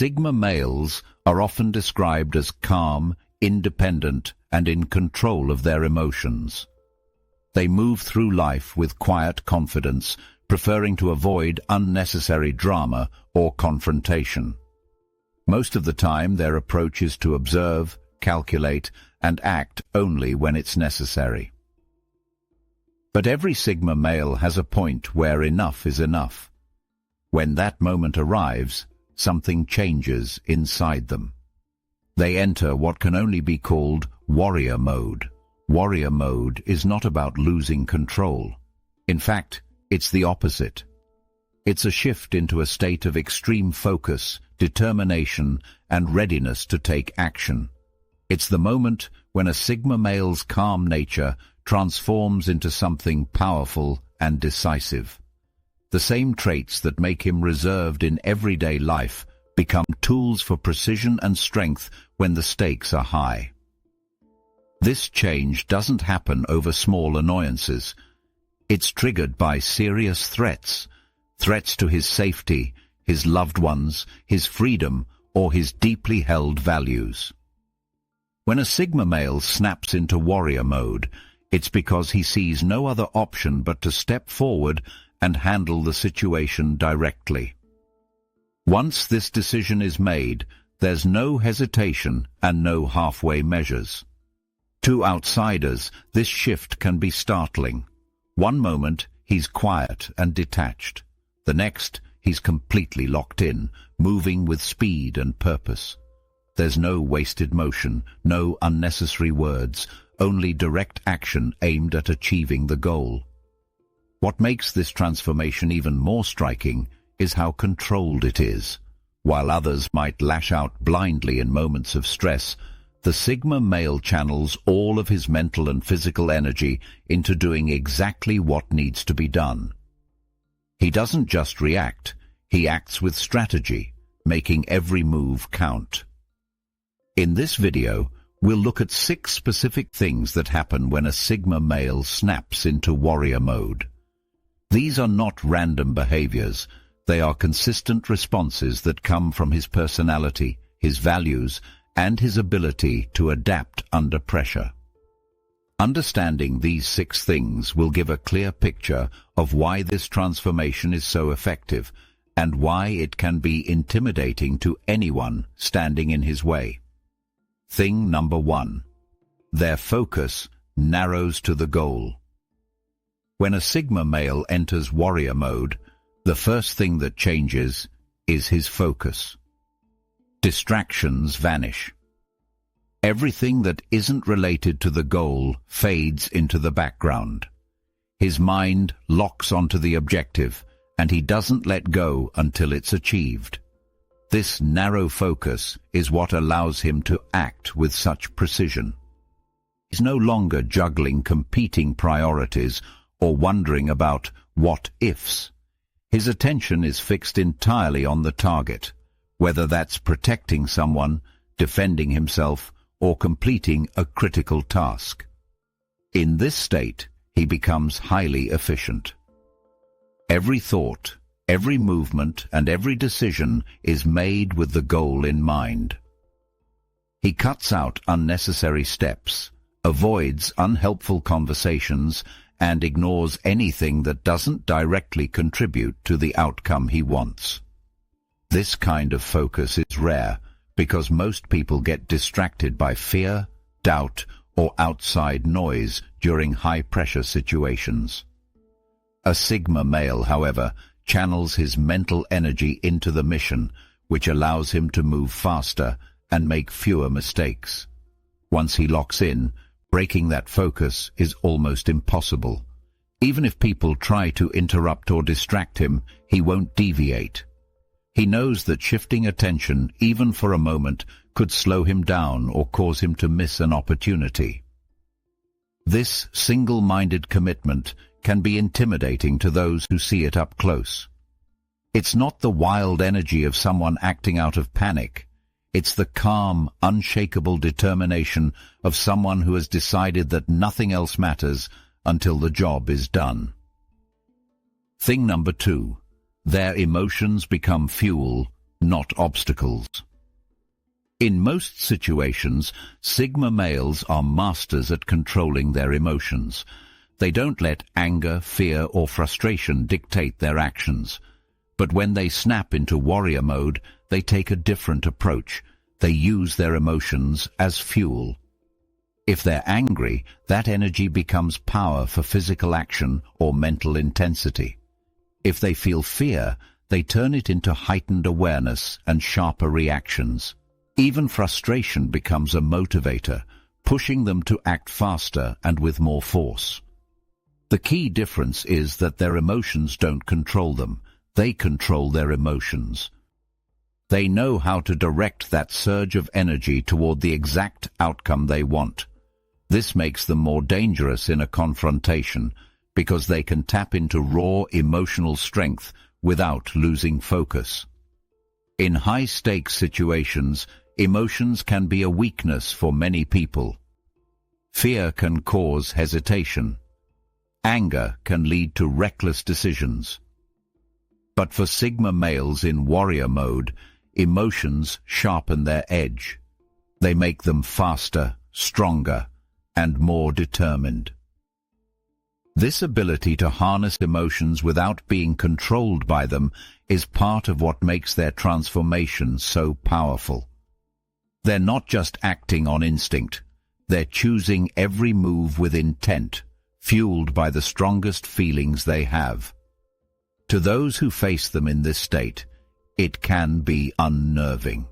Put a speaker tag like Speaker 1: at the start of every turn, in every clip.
Speaker 1: Sigma males are often described as calm, independent, and in control of their emotions. They move through life with quiet confidence, preferring to avoid unnecessary drama or confrontation. Most of the time, their approach is to observe, calculate, and act only when it's necessary. But every Sigma male has a point where enough is enough. When that moment arrives, something changes inside them. They enter what can only be called warrior mode. Warrior mode is not about losing control. In fact, it's the opposite. It's a shift into a state of extreme focus, determination, and readiness to take action. It's the moment when a Sigma male's calm nature transforms into something powerful and decisive. The same traits that make him reserved in everyday life become tools for precision and strength when the stakes are high. This change doesn't happen over small annoyances. It's triggered by serious threats to his safety, his loved ones, his freedom, or his deeply held values. When a Sigma male snaps into warrior mode, it's because he sees no other option but to step forward and handle the situation directly. Once this decision is made, there's no hesitation and no halfway measures. To outsiders, this shift can be startling. One moment, he's quiet and detached. The next, he's completely locked in, moving with speed and purpose. There's no wasted motion, no unnecessary words, only direct action aimed at achieving the goal. What makes this transformation even more striking is how controlled it is. While others might lash out blindly in moments of stress, the Sigma male channels all of his mental and physical energy into doing exactly what needs to be done. He doesn't just react, he acts with strategy, making every move count. In this video, we'll look at 6 specific things that happen when a Sigma male snaps into warrior mode. These are not random behaviors. They are consistent responses that come from his personality, his values, and his ability to adapt under pressure. Understanding these 6 things will give a clear picture of why this transformation is so effective and why it can be intimidating to anyone standing in his way. Thing number 1. Their focus narrows to the goal. When a Sigma male enters warrior mode, the first thing that changes is his focus. Distractions vanish. Everything that isn't related to the goal fades into the background. His mind locks onto the objective, and he doesn't let go until it's achieved. This narrow focus is what allows him to act with such precision. He's no longer juggling competing priorities or wondering about what-ifs. His attention is fixed entirely on the target, whether that's protecting someone, defending himself, or completing a critical task. In this state, he becomes highly efficient. Every thought, every movement, and every decision is made with the goal in mind. He cuts out unnecessary steps, avoids unhelpful conversations, and ignores anything that doesn't directly contribute to the outcome he wants. This kind of focus is rare because most people get distracted by fear, doubt, or outside noise during high-pressure situations. A Sigma male, however, channels his mental energy into the mission, which allows him to move faster and make fewer mistakes. Once he locks in, breaking that focus is almost impossible. Even if people try to interrupt or distract him, he won't deviate. He knows that shifting attention, even for a moment, could slow him down or cause him to miss an opportunity. This single-minded commitment can be intimidating to those who see it up close. It's not the wild energy of someone acting out of panic. It's the calm, unshakable determination of someone who has decided that nothing else matters until the job is done. Thing number 2. Their emotions become fuel not obstacles. In most situations, Sigma males are masters at controlling their emotions. They don't let anger, fear, or frustration dictate their actions. But when they snap into warrior mode, they take a different approach. They use their emotions as fuel. If they're angry, that energy becomes power for physical action or mental intensity. If they feel fear, they turn it into heightened awareness and sharper reactions. Even frustration becomes a motivator, pushing them to act faster and with more force. The key difference is that their emotions don't control them. They control their emotions. They know how to direct that surge of energy toward the exact outcome they want. This makes them more dangerous in a confrontation because they can tap into raw emotional strength without losing focus. In high-stakes situations, emotions can be a weakness for many people. Fear can cause hesitation. Anger can lead to reckless decisions. But for Sigma males in warrior mode, emotions sharpen their edge. They make them faster, stronger, and more determined. This ability to harness emotions without being controlled by them is part of what makes their transformation so powerful. They're not just acting on instinct. They're choosing every move with intent, fueled by the strongest feelings they have. To those who face them in this state, it can be unnerving.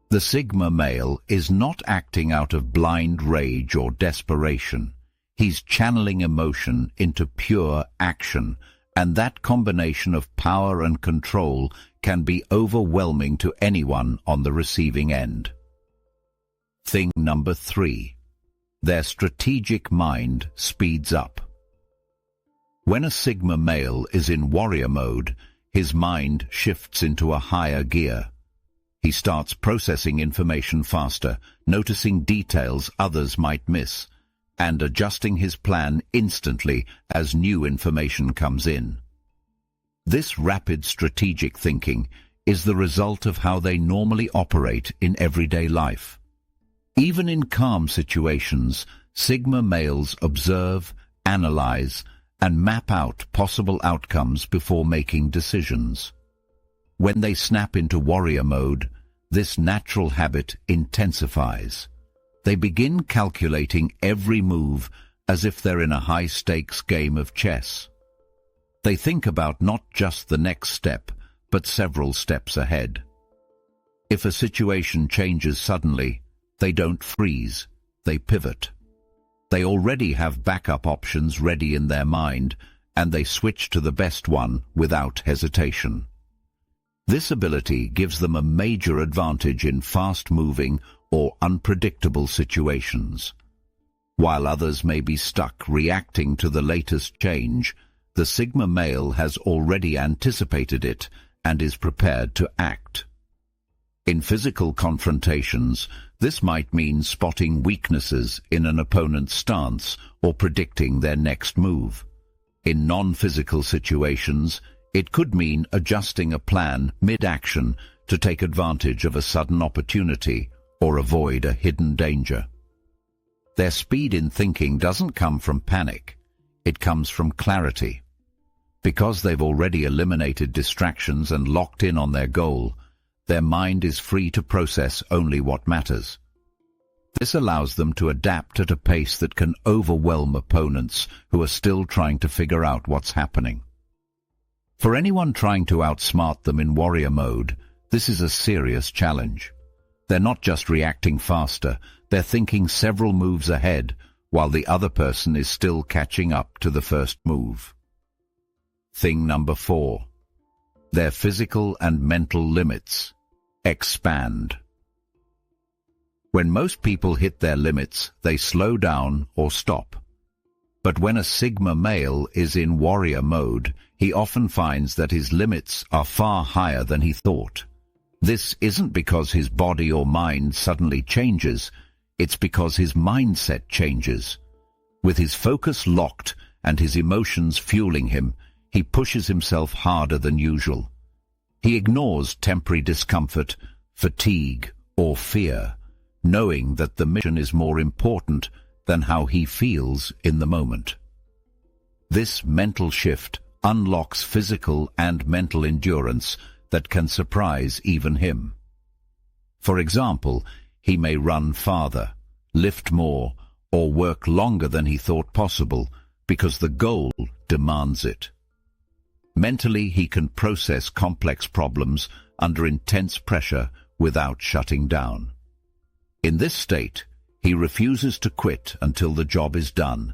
Speaker 1: The Sigma male is not acting out of blind rage or desperation. He's channeling emotion into pure action, and that combination of power and control can be overwhelming to anyone on the receiving end. Thing number 3. Their strategic mind speeds up. When a Sigma male is in warrior mode, his mind shifts into a higher gear. He starts processing information faster, noticing details others might miss, and adjusting his plan instantly as new information comes in. This rapid strategic thinking is the result of how they normally operate in everyday life. Even in calm situations, Sigma males observe, analyze, and map out possible outcomes before making decisions. When they snap into warrior mode, this natural habit intensifies. They begin calculating every move as if they're in a high-stakes game of chess. They think about not just the next step, but several steps ahead. If a situation changes suddenly, they don't freeze, they pivot. They already have backup options ready in their mind, and they switch to the best one without hesitation. This ability gives them a major advantage in fast-moving or unpredictable situations. While others may be stuck reacting to the latest change, the Sigma male has already anticipated it and is prepared to act. In physical confrontations, this might mean spotting weaknesses in an opponent's stance or predicting their next move. In non-physical situations, it could mean adjusting a plan mid-action to take advantage of a sudden opportunity or avoid a hidden danger. Their speed in thinking doesn't come from panic, it comes from clarity. Because they've already eliminated distractions and locked in on their goal, their mind is free to process only what matters. This allows them to adapt at a pace that can overwhelm opponents who are still trying to figure out what's happening. For anyone trying to outsmart them in warrior mode, this is a serious challenge. They're not just reacting faster, they're thinking several moves ahead, while the other person is still catching up to the first move. Thing number 4. Their physical and mental limits expand. When most people hit their limits, they slow down or stop. But when a Sigma male is in warrior mode, he often finds that his limits are far higher than he thought. This isn't because his body or mind suddenly changes, it's because his mindset changes. With his focus locked and his emotions fueling him, he pushes himself harder than usual. He ignores temporary discomfort, fatigue, or fear, knowing that the mission is more important than how he feels in the moment. This mental shift unlocks physical and mental endurance that can surprise even him. For example, he may run farther, lift more, or work longer than he thought possible because the goal demands it. Mentally, he can process complex problems under intense pressure without shutting down. In this state, he refuses to quit until the job is done,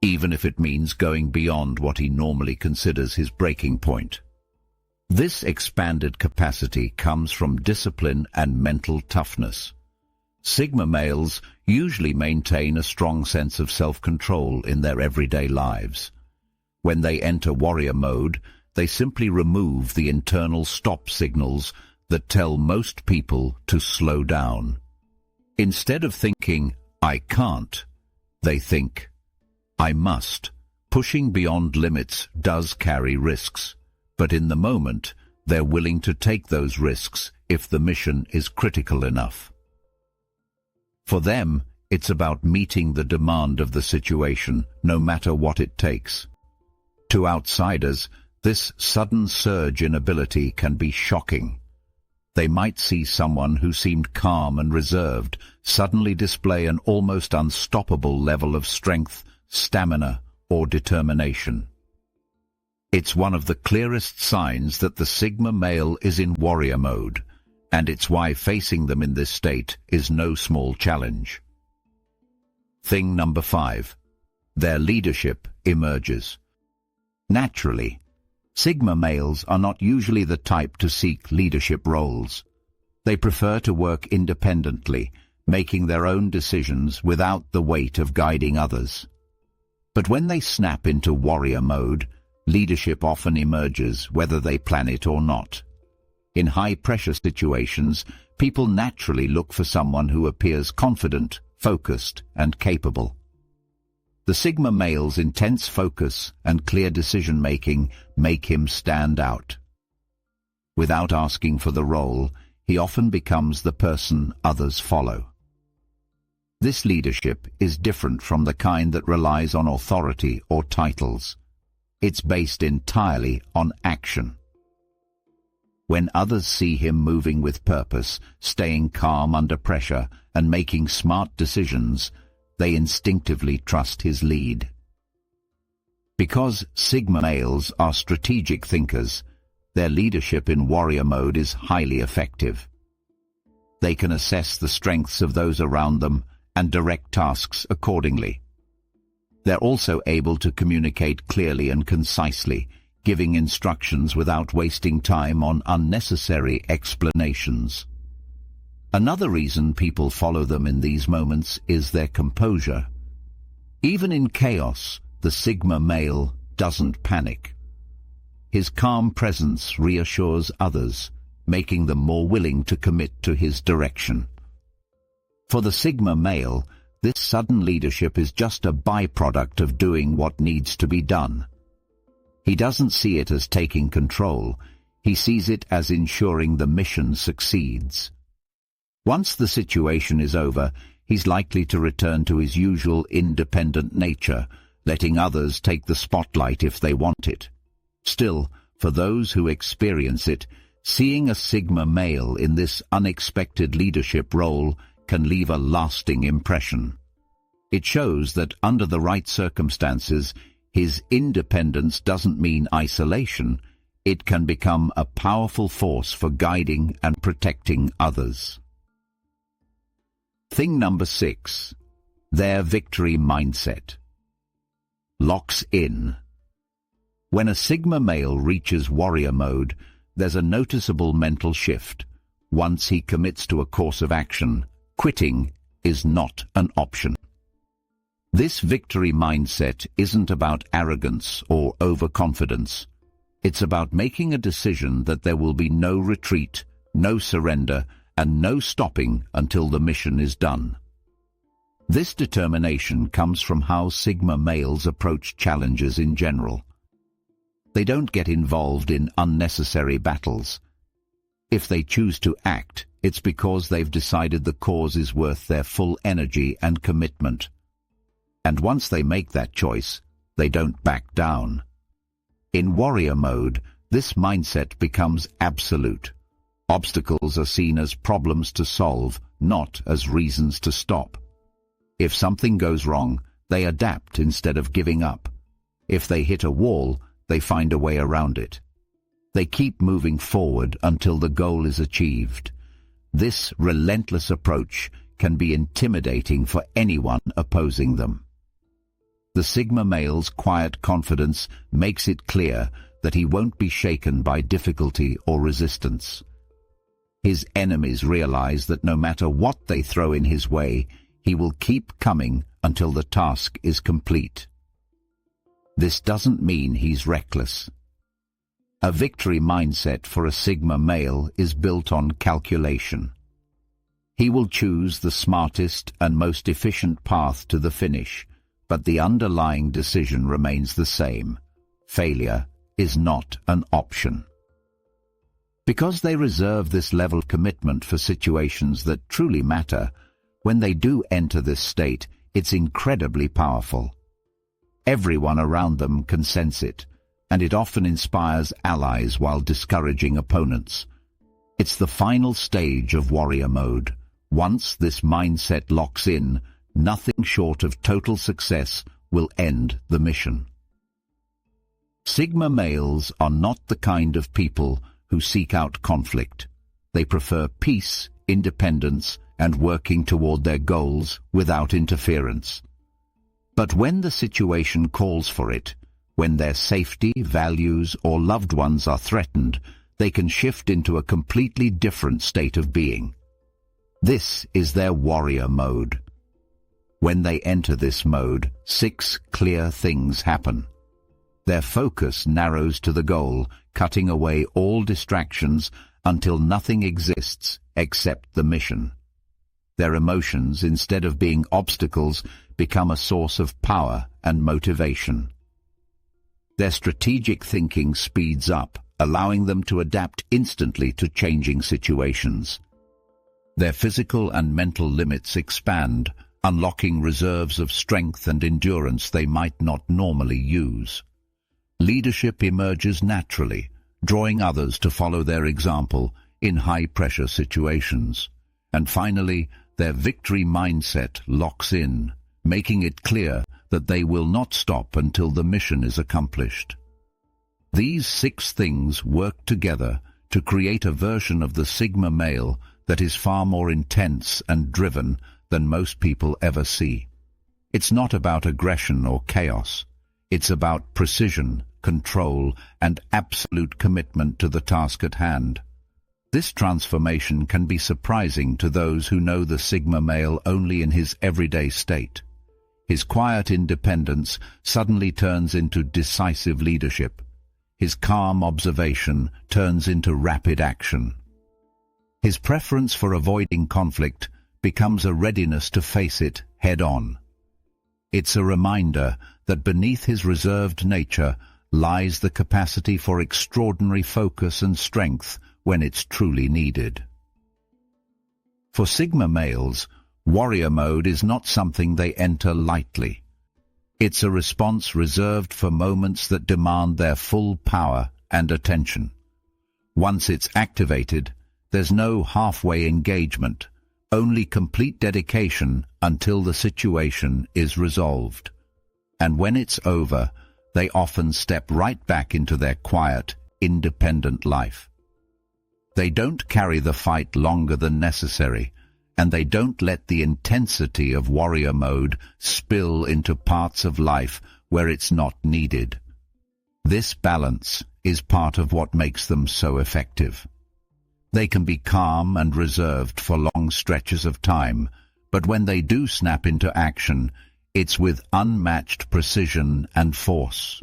Speaker 1: even if it means going beyond what he normally considers his breaking point. This expanded capacity comes from discipline and mental toughness. Sigma males usually maintain a strong sense of self-control in their everyday lives. When they enter warrior mode, they simply remove the internal stop signals that tell most people to slow down. Instead of thinking, "I can't," they think, "I must." Pushing beyond limits does carry risks, but in the moment, they're willing to take those risks if the mission is critical enough. For them, it's about meeting the demand of the situation, no matter what it takes. To outsiders, this sudden surge in ability can be shocking. They might see someone who seemed calm and reserved suddenly display an almost unstoppable level of strength, stamina, or determination. It's one of the clearest signs that the Sigma male is in warrior mode, and it's why facing them in this state is no small challenge. Thing number 5. Their leadership emerges. Naturally, Sigma males are not usually the type to seek leadership roles. They prefer to work independently, making their own decisions without the weight of guiding others. But when they snap into warrior mode, leadership often emerges whether they plan it or not. In high-pressure situations, people naturally look for someone who appears confident, focused, and capable. The Sigma male's intense focus and clear decision-making make him stand out. Without asking for the role, he often becomes the person others follow. This leadership is different from the kind that relies on authority or titles. It's based entirely on action. When others see him moving with purpose, staying calm under pressure, and making smart decisions, they instinctively trust his lead. Because Sigma males are strategic thinkers, their leadership in warrior mode is highly effective. They can assess the strengths of those around them and direct tasks accordingly. They're also able to communicate clearly and concisely, giving instructions without wasting time on unnecessary explanations. Another reason people follow them in these moments is their composure. Even in chaos, the Sigma male doesn't panic. His calm presence reassures others, making them more willing to commit to his direction. For the Sigma male, this sudden leadership is just a byproduct of doing what needs to be done. He doesn't see it as taking control, he sees it as ensuring the mission succeeds. Once the situation is over, he's likely to return to his usual independent nature, letting others take the spotlight if they want it. Still, for those who experience it, seeing a Sigma male in this unexpected leadership role can leave a lasting impression. It shows that under the right circumstances, his independence doesn't mean isolation. It can become a powerful force for guiding and protecting others. Thing number 6. Their victory mindset. Locks in. When a Sigma male reaches warrior mode, there's a noticeable mental shift. Once he commits to a course of action, quitting is not an option. This victory mindset isn't about arrogance or overconfidence. It's about making a decision that there will be no retreat, no surrender, and no stopping until the mission is done. This determination comes from how Sigma males approach challenges in general. They don't get involved in unnecessary battles. If they choose to act, it's because they've decided the cause is worth their full energy and commitment. And once they make that choice, they don't back down. In warrior mode, this mindset becomes absolute. Obstacles are seen as problems to solve, not as reasons to stop. If something goes wrong, they adapt instead of giving up. If they hit a wall, they find a way around it. They keep moving forward until the goal is achieved. This relentless approach can be intimidating for anyone opposing them. The Sigma male's quiet confidence makes it clear that he won't be shaken by difficulty or resistance. His enemies realize that no matter what they throw in his way, he will keep coming until the task is complete. This doesn't mean he's reckless. A victory mindset for a Sigma male is built on calculation. He will choose the smartest and most efficient path to the finish, but the underlying decision remains the same. Failure is not an option. Because they reserve this level of commitment for situations that truly matter, when they do enter this state, it's incredibly powerful. Everyone around them can sense it, and it often inspires allies while discouraging opponents. It's the final stage of warrior mode. Once this mindset locks in, nothing short of total success will end the mission. Sigma males are not the kind of people who seek out conflict. They prefer peace, independence, and working toward their goals without interference. But when the situation calls for it, when their safety, values, or loved ones are threatened, they can shift into a completely different state of being. This is their warrior mode. When they enter this mode, 6 clear things happen. Their focus narrows to the goal, cutting away all distractions until nothing exists except the mission. Their emotions, instead of being obstacles, become a source of power and motivation. Their strategic thinking speeds up, allowing them to adapt instantly to changing situations. Their physical and mental limits expand, unlocking reserves of strength and endurance they might not normally use. Leadership emerges naturally, drawing others to follow their example in high-pressure situations. And finally, their victory mindset locks in, making it clear that they will not stop until the mission is accomplished. These 6 things work together to create a version of the Sigma male that is far more intense and driven than most people ever see. It's not about aggression or chaos. It's about precision, control, and absolute commitment to the task at hand. This transformation can be surprising to those who know the Sigma male only in his everyday state. His quiet independence suddenly turns into decisive leadership. His calm observation turns into rapid action. His preference for avoiding conflict becomes a readiness to face it head-on. It's a reminder that beneath his reserved nature lies the capacity for extraordinary focus and strength when it's truly needed. For Sigma males, warrior mode is not something they enter lightly. It's a response reserved for moments that demand their full power and attention. Once it's activated, there's no halfway engagement, only complete dedication until the situation is resolved. And when it's over, they often step right back into their quiet, independent life. They don't carry the fight longer than necessary, and they don't let the intensity of warrior mode spill into parts of life where it's not needed. This balance is part of what makes them so effective. They can be calm and reserved for long stretches of time, but when they do snap into action, it's with unmatched precision and force.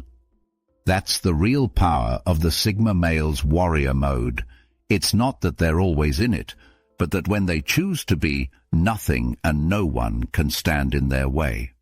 Speaker 1: That's the real power of the Sigma male's warrior mode. It's not that they're always in it, but that when they choose to be, nothing and no one can stand in their way.